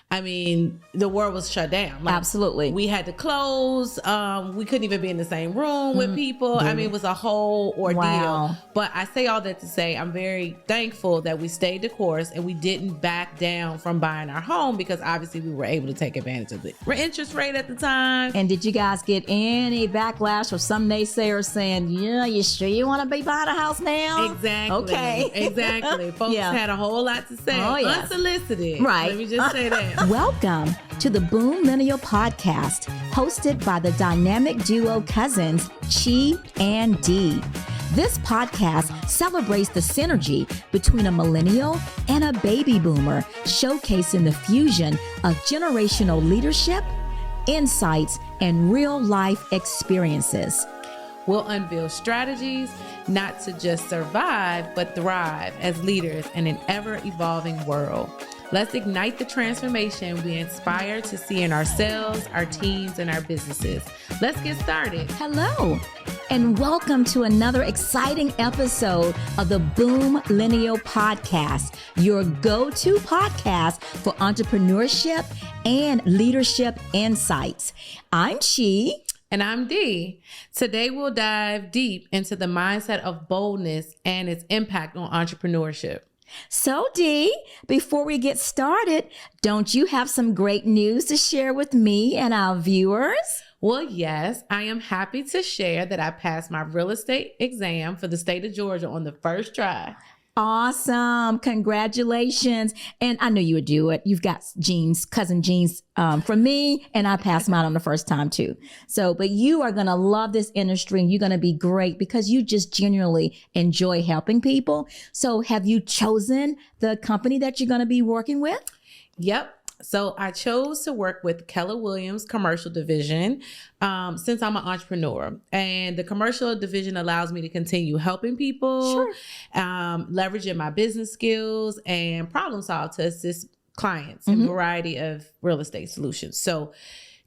I mean, the world was shut down. Like, Absolutely. We had to close. We couldn't even be in the same room with people. I mean, it was a whole ordeal. Wow. But I say all that to say I'm very thankful that we stayed the course and we didn't back down from buying our home, because obviously we were able to take advantage of the interest rate at the time. And did you guys get any backlash or some naysayers saying, yeah, you sure you want to be buying a house now? Exactly. Okay. Exactly. Folks had a whole lot to say. Oh, yes. Unsolicited. Right. Let me just say that. Welcome to the BOOMLENNIal Podcast, hosted by the dynamic duo cousins, Chee and Dee. This podcast celebrates the synergy between a millennial and a baby boomer, showcasing the fusion of generational leadership, insights, and real-life experiences. We'll unveil strategies not to just survive, but thrive as leaders in an ever-evolving world. Let's ignite the transformation we inspire to see in ourselves, our teams, and our businesses. Let's get started. Hello, and welcome to another exciting episode of the BOOMLENNIal Podcast, your go-to podcast for entrepreneurship and leadership insights. I'm Chee. And I'm Dee. Today we'll dive deep into the mindset of boldness and its impact on entrepreneurship. So Dee, before we get started, don't you have some great news to share with me and our viewers? Well, yes, I am happy to share that I passed my real estate exam for the state of Georgia on the first try. Awesome. Congratulations. And I knew you would do it. You've got genes, cousin genes from me, and I passed mine on the first time too. So, but you are going to love this industry and you're going to be great because you just genuinely enjoy helping people. So have you chosen the company that you're going to be working with? Yep. So I chose to work with Keller Williams Commercial Division since I'm an entrepreneur. And the commercial division allows me to continue helping people, leveraging my business skills and problem solve to assist clients in a variety of real estate solutions. So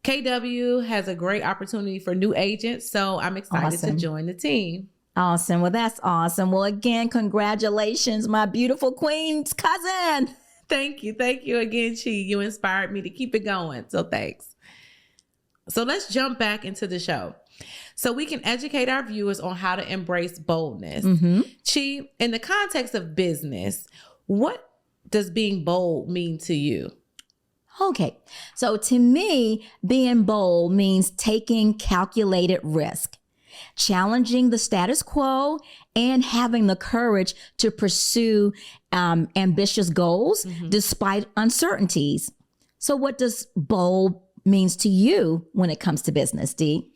KW has a great opportunity for new agents. So I'm excited to join the team. Awesome. Well, that's awesome. Well, again, congratulations, my beautiful queen's cousin. Thank you. Thank you again, Chee. You inspired me to keep it going. So thanks. So let's jump back into the show so we can educate our viewers on how to embrace boldness. Chee, in the context of business, what does being bold mean to you? Okay. So to me, being bold means taking calculated risk, challenging the status quo, and having the courage to pursue ambitious goals despite uncertainties. So what does bold means to you when it comes to business, Dee?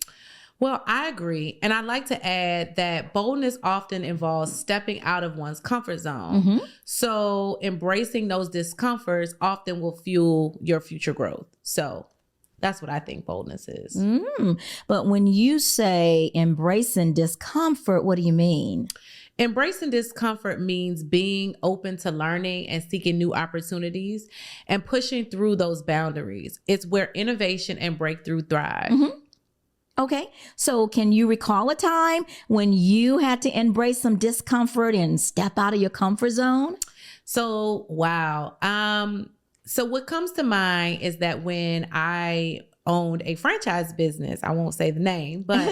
Well, I agree. And I'd like to add that boldness often involves stepping out of one's comfort zone. So embracing those discomforts often will fuel your future growth. So that's what I think boldness is. But when you say embracing discomfort, what do you mean? Embracing discomfort means being open to learning and seeking new opportunities and pushing through those boundaries. It's where innovation and breakthrough thrive. Okay. So can you recall a time when you had to embrace some discomfort and step out of your comfort zone? So, wow. So what comes to mind is that when I owned a franchise business, I won't say the name, but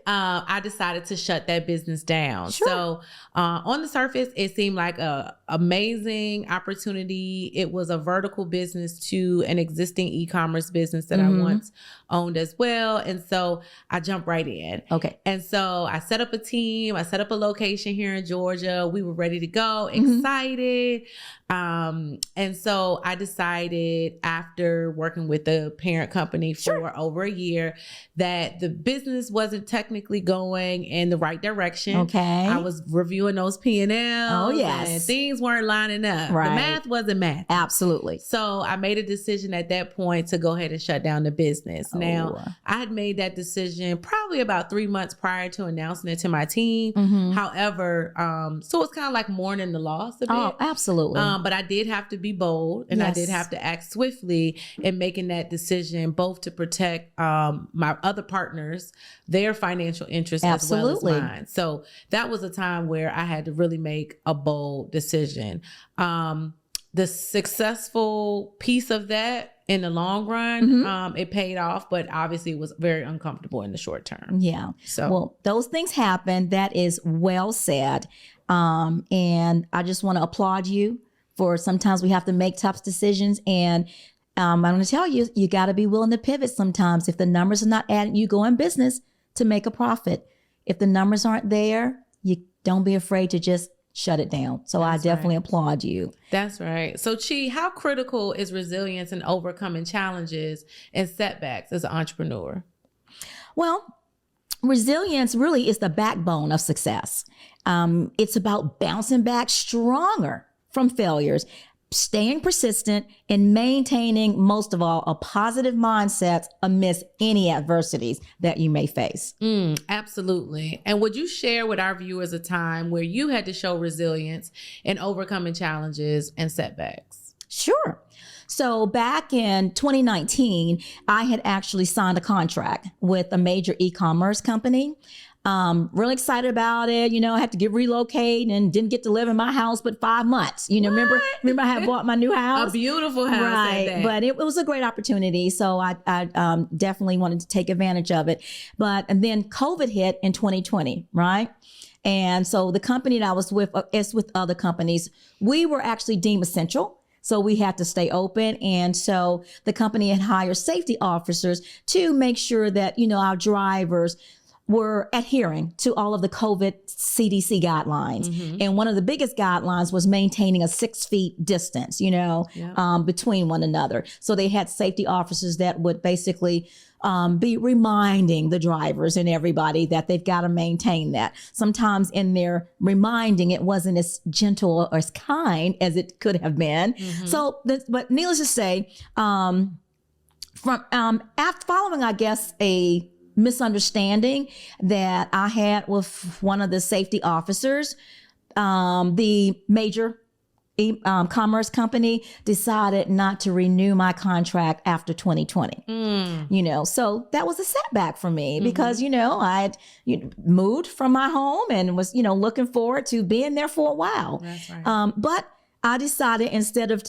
I decided to shut that business down. So on the surface, it seemed like a amazing opportunity. It was a vertical business to an existing e-commerce business that I once owned as well. And so I jumped right in. Okay. And so I set up a team. I set up a location here in Georgia. We were ready to go, excited. And so I decided after working with the parent company for over a year that the business wasn't technically going in the right direction. Okay. I was reviewing those P&Ls. Oh, yes. And things weren't lining up. Right. The math wasn't math. Absolutely. So I made a decision at that point to go ahead and shut down the business. Now, I had made that decision probably about 3 months prior to announcing it to my team. However, so it's kind of like mourning the loss a bit. Oh, absolutely. But I did have to be bold and I did have to act swiftly in making that decision, both to protect my other partners, their financial interests as well as mine. So that was a time where I had to really make a bold decision. the successful piece of that in the long run, it paid off, but obviously it was very uncomfortable in the short term. Yeah. So, well, those things happen. That is well said. And I just want to applaud you for sometimes we have to make tough decisions. And I'm going to tell you, you got to be willing to pivot sometimes. If the numbers are not adding, you go in business to make a profit. If the numbers aren't there, you don't be afraid to just shut it down. So I definitely applaud you. That's right. So Chee, how critical is resilience in overcoming challenges and setbacks as an entrepreneur? Well, resilience really is the backbone of success. It's about bouncing back stronger from failures, staying persistent, and maintaining, most of all, a positive mindset amidst any adversities that you may face. Absolutely. And would you share with our viewers a time where you had to show resilience in overcoming challenges and setbacks? Sure. So back in 2019, I had actually signed a contract with a major e-commerce company. Really excited about it. You know, I had to relocate and didn't get to live in my house but 5 months. You know, remember I had bought my new house? A beautiful house. Right. But it was a great opportunity. So I definitely wanted to take advantage of it. And then COVID hit in 2020, right? And so the company that I was with, as with other companies, we were actually deemed essential. So we had to stay open. And so the company had hired safety officers to make sure that, our drivers were adhering to all of the COVID CDC guidelines. And one of the biggest guidelines was maintaining a 6 feet distance, between one another. So they had safety officers that would basically be reminding the drivers and everybody that they've got to maintain that. Sometimes in their reminding, it wasn't as gentle or as kind as it could have been. So, but needless to say, after following, I guess, a misunderstanding that I had with one of the safety officers, the major commerce company decided not to renew my contract after 2020. So that was a setback for me because, I had moved from my home and was, looking forward to being there for a while. That's right. But I decided instead of,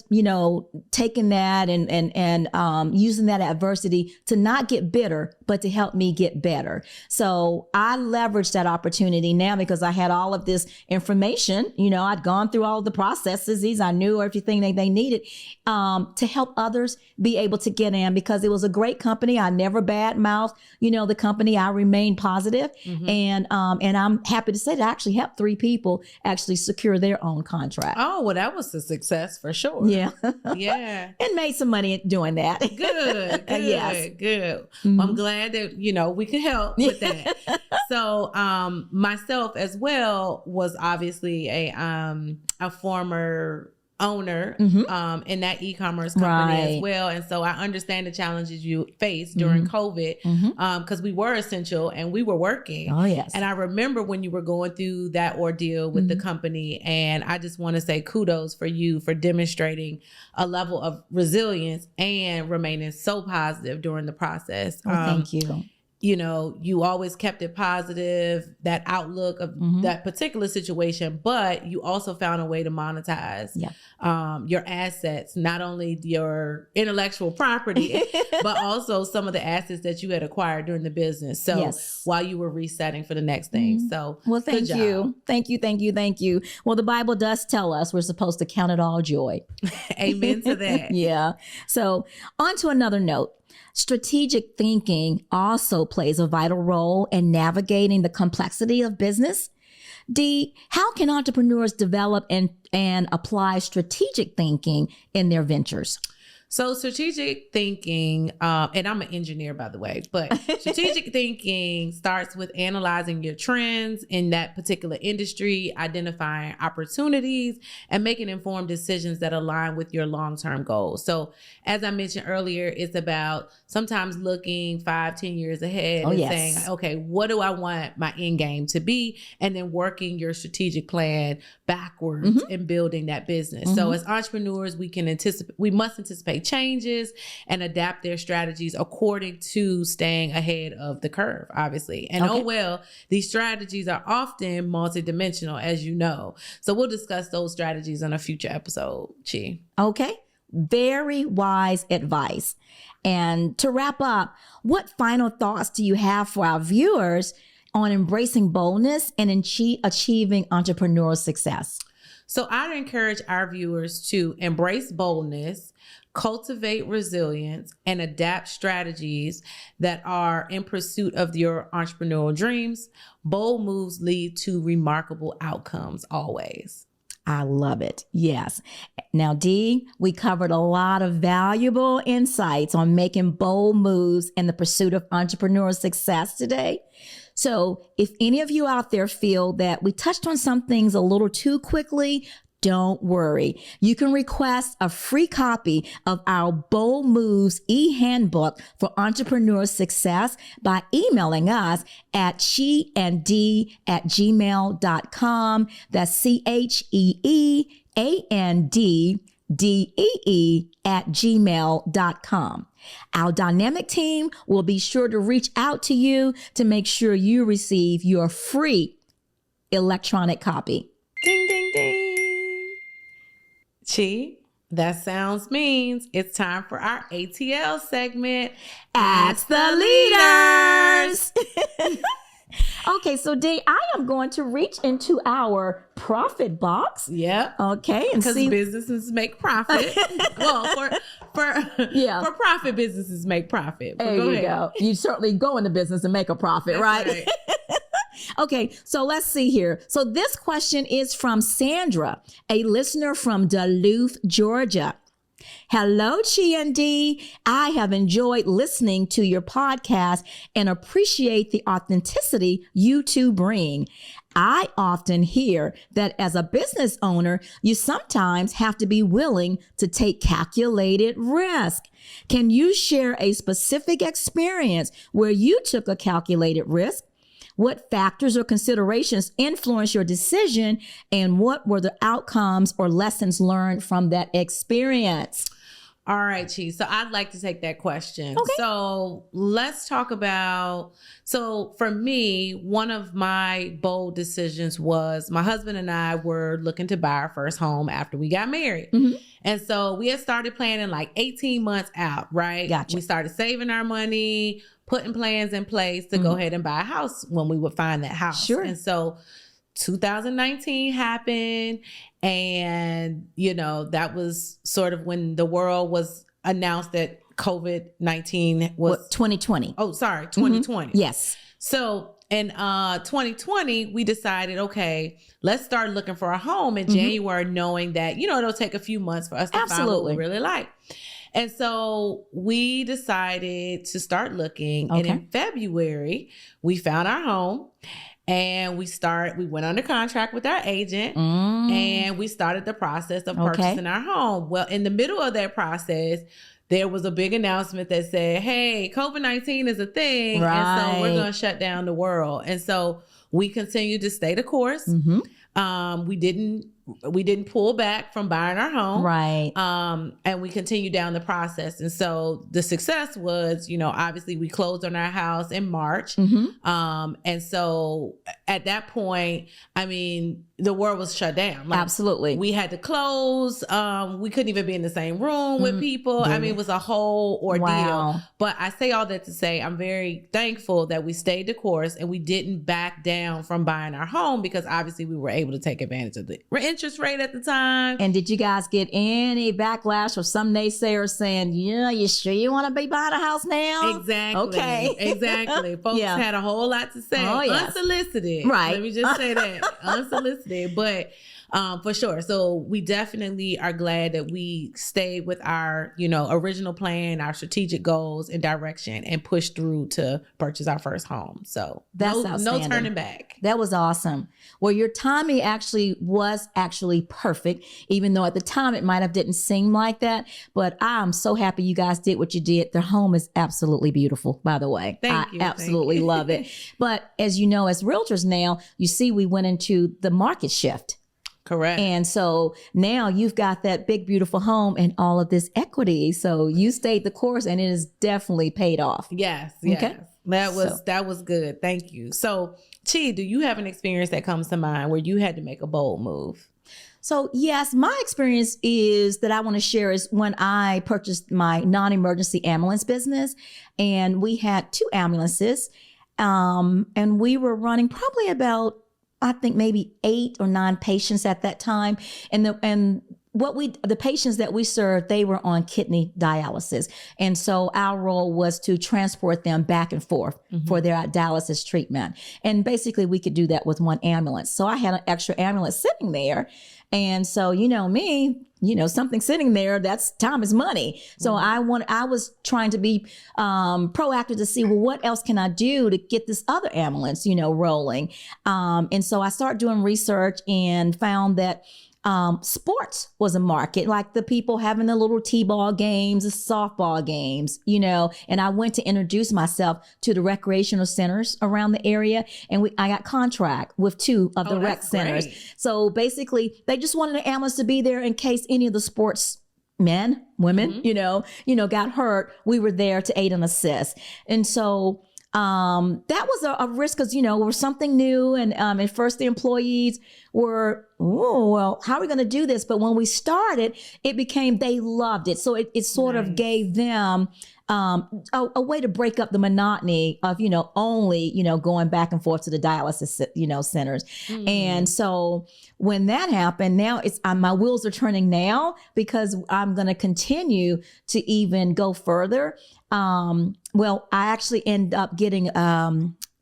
taking that and using that adversity to not get bitter, but to help me get better. So I leveraged that opportunity now because I had all of this information. I'd gone through all of the processes. I knew everything they needed to help others be able to get in because it was a great company. I never badmouthed, the company. I remained positive. And I'm happy to say that I actually helped 3 people actually secure their own contract. Oh, well, that was a success for sure. Yeah. Yeah. And made some money doing that. Good. Yes. Good. Well, I'm glad that, we could help with that. So, myself as well was obviously a former owner in that e-commerce company as well. And so I understand the challenges you faced during COVID because we were essential and we were working. Oh, yes. And I remember when you were going through that ordeal with the company. And I just want to say kudos for you for demonstrating a level of resilience and remaining so positive during the process. Thank you. You always kept it positive, that outlook of that particular situation, but you also found a way to monetize your assets, not only your intellectual property, but also some of the assets that you had acquired during the business. So while you were resetting for the next thing. So well, thank you. Thank you. Well, the Bible does tell us we're supposed to count it all joy. Amen to that. Yeah. So on to another note. Strategic thinking also plays a vital role in navigating the complexity of business. D, how can entrepreneurs develop and apply strategic thinking in their ventures? So strategic thinking, and I'm an engineer, by the way, but strategic thinking starts with analyzing your trends in that particular industry, identifying opportunities, and making informed decisions that align with your long-term goals. So as I mentioned earlier, it's about sometimes looking 5-10 years ahead and saying, okay, what do I want my end game to be? And then working your strategic plan backwards and building that business. So as entrepreneurs, we must anticipate changes and adapt their strategies according to staying ahead of the curve, obviously. And these strategies are often multidimensional, as you know. So we'll discuss those strategies in a future episode, Chee. Okay. Very wise advice. And to wrap up, what final thoughts do you have for our viewers on embracing boldness and achieving entrepreneurial success? So I'd encourage our viewers to embrace boldness, cultivate resilience, and adapt strategies that are in pursuit of your entrepreneurial dreams. Bold moves lead to remarkable outcomes always. I love it. Yes. Now, Dee, we covered a lot of valuable insights on making bold moves in the pursuit of entrepreneurial success today. So if any of you out there feel that we touched on some things a little too quickly, don't worry. You can request a free copy of our Bold Moves e-handbook for entrepreneurial success by emailing us at cheeanddee@gmail.com. That's CheeAnddee@gmail.com. Our dynamic team will be sure to reach out to you to make sure you receive your free electronic copy. Ding, ding, ding. Chee, that sounds means it's time for our ATL segment. Ask the leaders. Okay, so Dee, I am going to reach into our profit box. Yeah. Okay, and because businesses make profit. Well, for profit, businesses make profit. There you go. You certainly go into business and make a profit, That's right? Okay, so let's see here. So this question is from Sandra, a listener from Duluth, Georgia. Hello, Chee and Dee. I have enjoyed listening to your podcast and appreciate the authenticity you two bring. I often hear that as a business owner, you sometimes have to be willing to take calculated risk. Can you share a specific experience where you took a calculated risk? What factors or considerations influence your decision, and what were the outcomes or lessons learned from that experience? All right, Chee. So I'd like to take that question. Okay. So let's talk about, so for me, one of my bold decisions was my husband and I were looking to buy our first home after we got married. Mm-hmm. And so we had started planning like 18 months out, right? Gotcha. We started saving our money, putting plans in place to go ahead and buy a house when we would find that house. Sure. And so 2019 happened, and that was sort of when the world was announced that COVID-19 was 2020. Oh, sorry, 2020. Yes. So in 2020, we decided, okay, let's start looking for a home in January, knowing that it'll take a few months for us to find what we really like. And so we decided to start looking. Okay. And in February, we found our home. And we went under contract with our agent and we started the process of purchasing our home. Well, in the middle of that process, there was a big announcement that said, hey, COVID-19 is a thing. Right. And so we're going to shut down the world. And so we continued to stay the course. We didn't pull back from buying our home. Right. And we continued down the process. And so the success was, obviously we closed on our house in March. And so at that point, the world was shut down. Absolutely. We had to close. We couldn't even be in the same room with people. It was a whole ordeal. Wow. But I say all that to say, I'm very thankful that we stayed the course and we didn't back down from buying our home, because obviously we were able to take advantage of the interest rate at the time. And did you guys get any backlash or some naysayers saying, you sure you want to be buying a house now? Exactly. Okay. Exactly. Folks had a whole lot to say. Oh, yes. Unsolicited. Right. Let me just say that. Unsolicited. But for sure. So we definitely are glad that we stayed with our, original plan, our strategic goals and direction, and pushed through to purchase our first home. So that's no turning back. That was awesome. Well, your timing was perfect, even though at the time it might have didn't seem like that. But I'm so happy you guys did what you did. Their home is absolutely beautiful, by the way. Thank you. Absolutely love it. But as you know, as realtors now, you see we went into the market shift. Correct. And so now you've got that big, beautiful home and all of this equity. So you stayed the course and it is definitely paid off. Yes. Okay. That was good. Thank you. So, Chee, do you have an experience that comes to mind where you had to make a bold move? So yes, my experience is that I want to share is when I purchased my non-emergency ambulance business, and we had 2 ambulances, and we were running probably about, I think maybe 8 or 9 patients at that time. And the patients that we served, they were on kidney dialysis. And so our role was to transport them back and forth for their dialysis treatment. And basically we could do that with 1 ambulance. So I had an extra ambulance sitting there. And so, something sitting there, that's time is money. So I was trying to be proactive to see, well, what else can I do to get this other ambulance, rolling? And so I started doing research and found that sports was a market, like the people having the little t-ball games, the softball games, and I went to introduce myself to the recreational centers around the area. And I got contract with 2 of the rec centers. Great. So basically they just wanted an ambulance to be there in case any of the sports men, women, got hurt. We were there to aid and assist. And so that was a risk because, it was something new. And at first the employees were, well, how are we going to do this? But when we started, it became, they loved it. So it sort of gave them a way to break up the monotony of, only, going back and forth to the dialysis, centers. And so when that happened, now it's, my wheels are turning now because I'm going to continue to even go further. Well, I actually end up getting,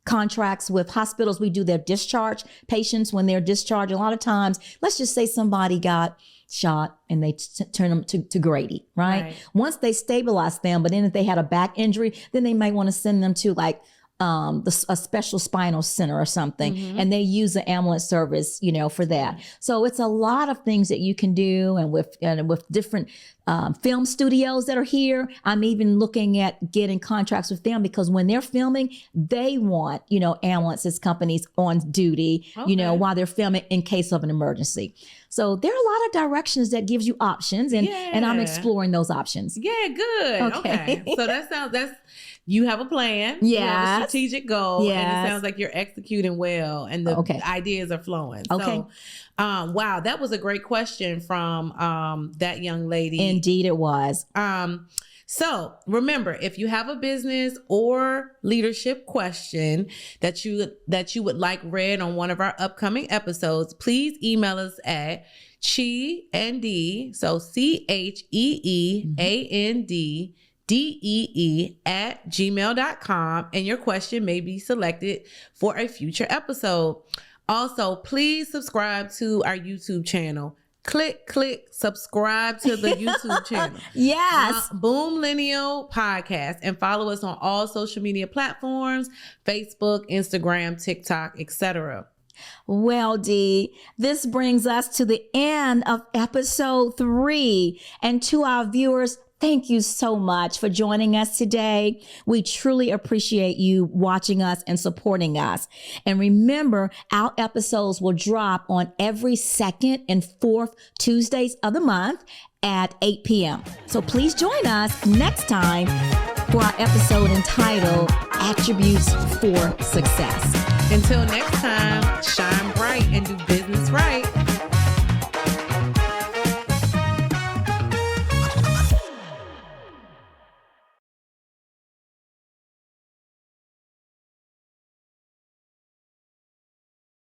contracts with hospitals. We do their discharge patients when they're discharged. A lot of times, let's just say somebody got shot and they turn them to Grady, right? Once they stabilize them, but then if they had a back injury, then they might want to send them to like a special spinal center or something, and they use the ambulance service, for that. So it's a lot of things that you can do, and with different film studios that are here. I'm even looking at getting contracts with them because when they're filming, they want, ambulances companies on duty, while they're filming in case of an emergency. So there are a lot of directions that gives you options, and I'm exploring those options. Yeah, good. Okay. So you have a plan. Yeah. You have a strategic goal. Yes. And it sounds like you're executing well and the ideas are flowing. Okay. So, wow, that was a great question from that young lady. Indeed it was. So remember, if you have a business or leadership question that you would like read on one of our upcoming episodes, please email us at Chee and D, so CHEEANDDEE@gmail.com, and your question may be selected for a future episode. Also, please subscribe to our YouTube channel. Click, subscribe to the YouTube channel. Yes. BOOMLENNIAL Podcast, and follow us on all social media platforms, Facebook, Instagram, TikTok, etc. Well, Dee, this brings us to the end of episode 3. And to our viewers, thank you so much for joining us today. We truly appreciate you watching us and supporting us. And remember, our episodes will drop on every 2nd and 4th Tuesdays of the month at 8 p.m. So please join us next time for our episode entitled Attributes for Success. Until next time, shine bright.